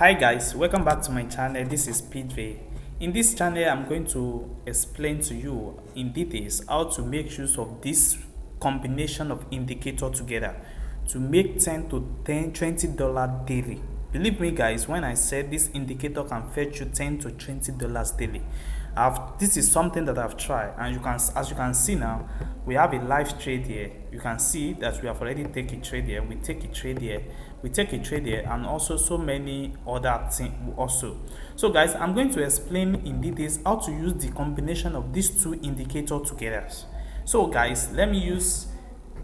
Hi guys, welcome back to my channel. This is PJ. In this channel, I'm going to explain to you in details how to make use of this combination of indicator together to make 10 to $20 daily. Believe me guys, when I said this indicator can fetch you $10 to $20 daily, this is something that I've tried, and as you can see now, we have a live trade here. You can see that we have already taken a trade here, we take a trade here, we take a trade here, and also so many other things also. So guys, I'm going to explain in details how to use the combination of these two indicators together. So guys, let me use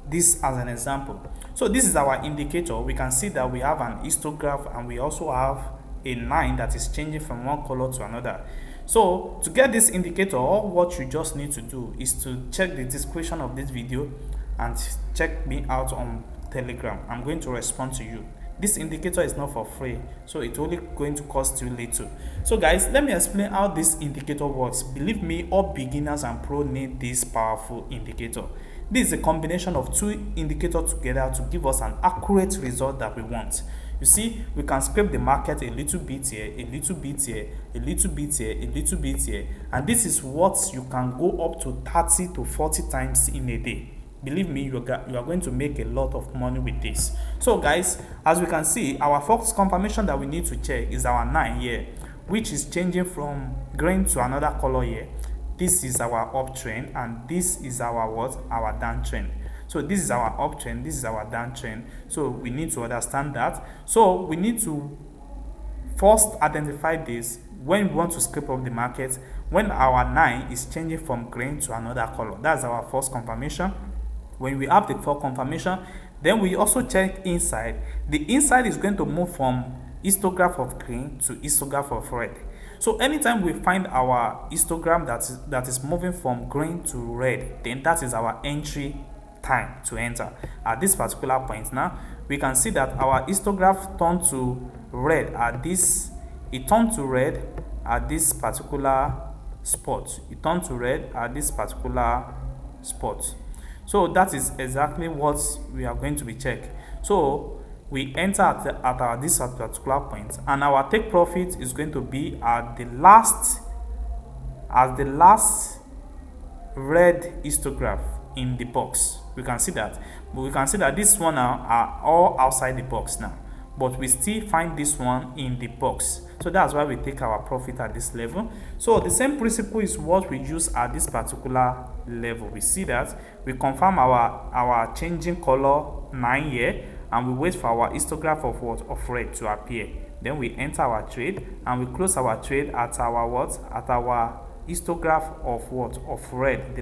this as an example. So this is our indicator. We can see that we have an histograph and we also have a line that is changing from one color to another. So to get this indicator, all what you just need to do is to check the description of this video and check me out on Telegram. I'm going to respond to you. This indicator is not for free, so it's only going to cost you little. So guys, let me explain how this indicator works. Believe me, all beginners and pro need this powerful indicator. This is a combination of two indicators together to give us an accurate result that we want. You see, we can scrape the market a little bit here, a little bit here, a little bit here, a little bit here, and this is what you can go up to 30 to 40 times in a day. Believe me, you are going to make a lot of money with this. So guys, as we can see, our first confirmation that we need to check is our 9 here, which is changing from green to another color here. This is our uptrend, and this is our what? Our downtrend. So this is our uptrend, this is our downtrend. So we need to understand that. So we need to first identify this when we want to scrape up the market, when our 9 is changing from green to another color. That's our first confirmation. When we have the first confirmation, then we also check inside. The inside is going to move from histograph of green to histograph of red. So anytime we find our histogram that is moving from green to red, then that is our entry time to enter. At this particular point now, we can see that our histograph turned to red at this. It turned to red at this particular spot. It turned to red at this particular spot. So that is exactly what we are going to be checked. So we enter at this particular point, and our take profit is going to be at the last red histograph in the box. We can see that, but we can see that this one now are all outside the box now, but we still find this one in the box. So that's why we take our profit at this level. So the same principle is what we use at this particular level. We see that we confirm our changing color 9 here, and we wait for our histograph of what? Of red to appear. Then we enter our trade, and we close our trade at our what? At our histograph of what? Of red,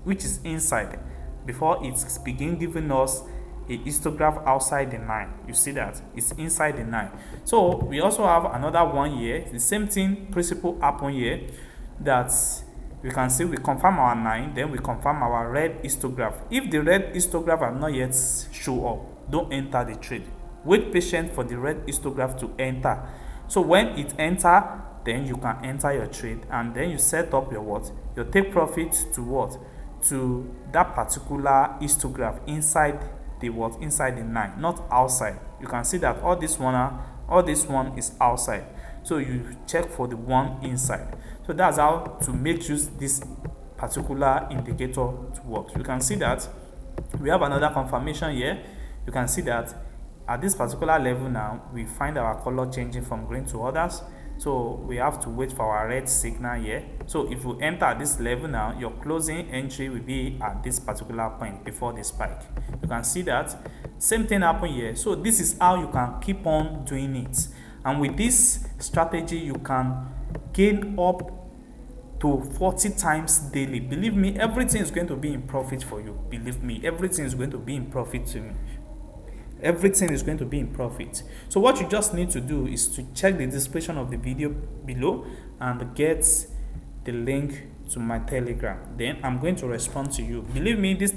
which is inside, before it's begin giving us a histograph outside the 9. You see that it's inside the 9. So we also have another one here. The same thing principle happen here, that we can see we confirm our 9, then we confirm our red histograph. If the red histograph are not yet show up, don't enter the trade. Wait patient for the red histograph to enter. So when it enter, then you can enter your trade, and then you set up your what? Your take profit to what? To that particular histograph inside the what? Inside the 9, not outside. You can see that all this one is outside, so you check for the one inside. So that's how to make use this particular indicator to work. You can see that we have another confirmation here. You can see that at this particular level now, we find our color changing from green to others. So we have to wait for our red signal here. So if you enter at this level now, your closing entry will be at this particular point before the spike. You can see that same thing happen here. So this is how you can keep on doing it, and with this strategy you can gain up to 40 times daily. Believe me, everything is going to be in profit for you. Believe me, everything is going to be in profit to me. Everything is going to be in profit. So what you just need to do is to check the description of the video below and get the link to my Telegram. Then I'm going to respond to you. Believe me, this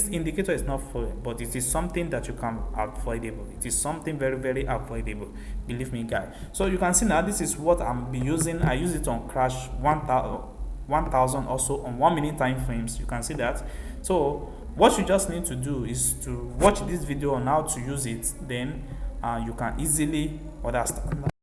indicator is not full, but it is something that you can avoidable. It is something very, very avoidable. Believe me, guys. So you can see now, this is what I'm using. I use it on crash 1000, also on 1 minute time frames. You can see that. So what you just need to do is to watch this video on how to use it, then you can easily understand